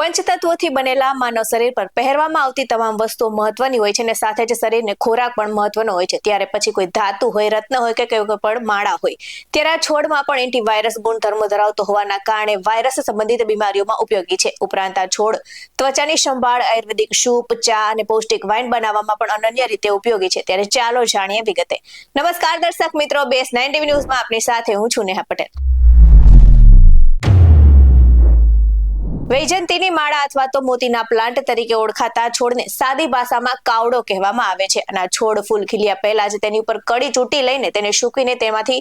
પંચતત્વોથી બનેલા માનવ શરીર પર પહેરવામાં આવતી તમામ વસ્તુઓ મહત્વની હોય છે અને સાથે જ શરીરને ખોરાક પણ મહત્વનો હોય છે. ત્યારે પછી કોઈ ધાતુ હોય, રત્ન હોય કે કોઈ પણ માળા હોય, ત્યારે આ છોડમાં પણ એન્ટીવાયરસ ગુણધર્મો ધરાવતો હોવાના કારણે વાયરસ સંબંધિત બીમારીઓમાં ઉપયોગી છે. ઉપરાંત આ છોડ ત્વચાની સંભાળ, આયુર્વેદિક સૂપ, ચા અને પૌષ્ટિક વાઇન બનાવવામાં પણ અનન્ય રીતે ઉપયોગી છે. ત્યારે ચાલો જાણીએ વિગતે. નમસ્કાર દર્શક મિત્રો, BS9 TV ન્યૂઝમાં આપની સાથે હું છું નેહા પટેલ. વૈજયંતીની માળા અથવા તો મોતીના પ્લાન્ટ તરીકે ઓળખાતા છોડને સાદી ભાષામાં કાવડો કહેવામાં આવે છે. અને આ છોડ ફૂલ ખીલ્યા પહેલા જ તેની ઉપર કડી ચૂંટી લઈને તેને સૂકવીને તેમાંથી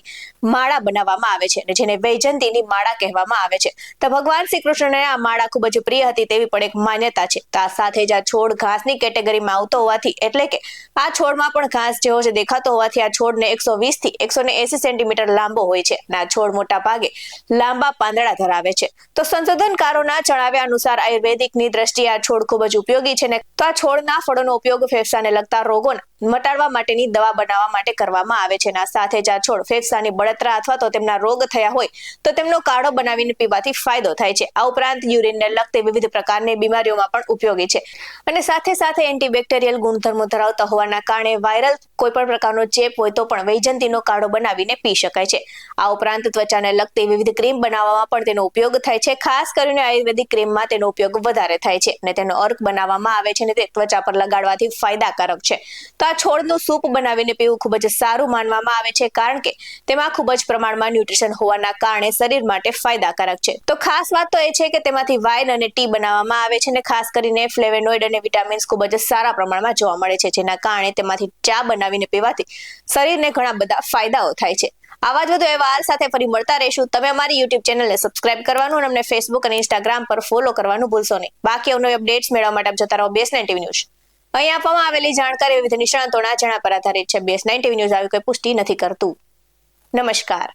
માળા બનાવવામાં આવે છે, જેને વૈજયંતીની માળા કહેવામાં આવે છે. તો ભગવાન શ્રી કૃષ્ણને આ માળા ખૂબ જ પ્રિય હતી તેવી પણ એક માન્યતા છે. તો આ સાથે જ આ છોડ ઘાસની કેટેગરીમાં આવતો હોવાથી, એટલે કે આ છોડમાં પણ ઘાસ જેવો જ દેખાતો હોવાથી આ છોડને 120 થી 180 સેન્ટીમીટર લાંબો હોય છે. અને આ છોડ મોટા ભાગે લાંબા પાંદડા ધરાવે છે. તો સંશોધનકારોના જણાવ્યા અનુસાર આયુર્વેદિકની દ્રષ્ટિએ આ છોડ ખૂબ જ ઉપયોગી છે ને તો આ છોડના ફળોનો ઉપયોગ ફેફસાને લગતા રોગોને મટાડવા માટેની દવા બનાવવા માટે કરવામાં આવે છે. આ સાથે જ આ છોડ ફેફસાની બળતરા અથવા તો તેમના રોગ થયા હોય તો તેમનો કાઢો બનાવીને પીવાથી ફાયદો થાય છે. આ ઉપરાંત યુરિનને લગતી વિવિધ પ્રકારની બીમારીઓમાં પણ ઉપયોગી છે. અને સાથે સાથે એન્ટીબેક્ટેરિયલ ગુણધર્મો ધરાવતા હોવાના કારણે વાયરલ કોઈ પણ પ્રકારનો ચેપ હોય તો પણ વૈજયંતીનો કાઢો બનાવીને પી શકાય છે. આ ઉપરાંત ત્વચાને લગતી વિવિધ ક્રીમ બનાવવામાં પણ તેનો ઉપયોગ થાય છે. ખાસ કરીને આયુર્વેદિક ક્રીમમાં તેનો ઉપયોગ વધારે થાય છે અને તેનો અર્ક બનાવવામાં આવે છે અને તે ત્વચા પર લગાડવાથી ફાયદાકારક છે. તો આ છોડનું સૂપ બનાવીને પીવું ખૂબ જ સારું માનવામાં આવે છે, કારણ કે તેમાં ખૂબ જ પ્રમાણમાં ન્યુટ્રિશન હોવાના કારણે શરીર માટે ફાયદાકારક છે. તો ખાસ વાત તો એ છે કે તેમાંથી વાઇન અને ટી બનાવવામાં આવે છે અને ખાસ કરીને ફ્લેવોનોઇડ અને વિટામિન્સ ખૂબ જ સારા પ્રમાણમાં જોવા મળે છે, જેના કારણે તેમાંથી ચા બનાવીને પીવાથી શરીરને ઘણા બધા ફાયદાઓ થાય છે. આવા જ વધુ અહેવાલ સાથે ફરી મળતા રહીશું. તમે અમારી YouTube ચેનલને સબસ્ક્રાઇબ કરવાનું અને અમને Facebook અને Instagram પર ફોલો કરવાનું ભૂલશો નહીં. બાકી અવનવી અપડેટ્સ મેળવવા માટે આપ જોતા રહો BS9 TV ન્યૂઝ. અહીં આપવામાં આવેલી જાણકારી વિવિધ નિષ્ણાતોના જણા પર આધારિત છે. BS9 TV ન્યૂઝ આવી કોઈ પુષ્ટિ નથી કરતું. નમસ્કાર.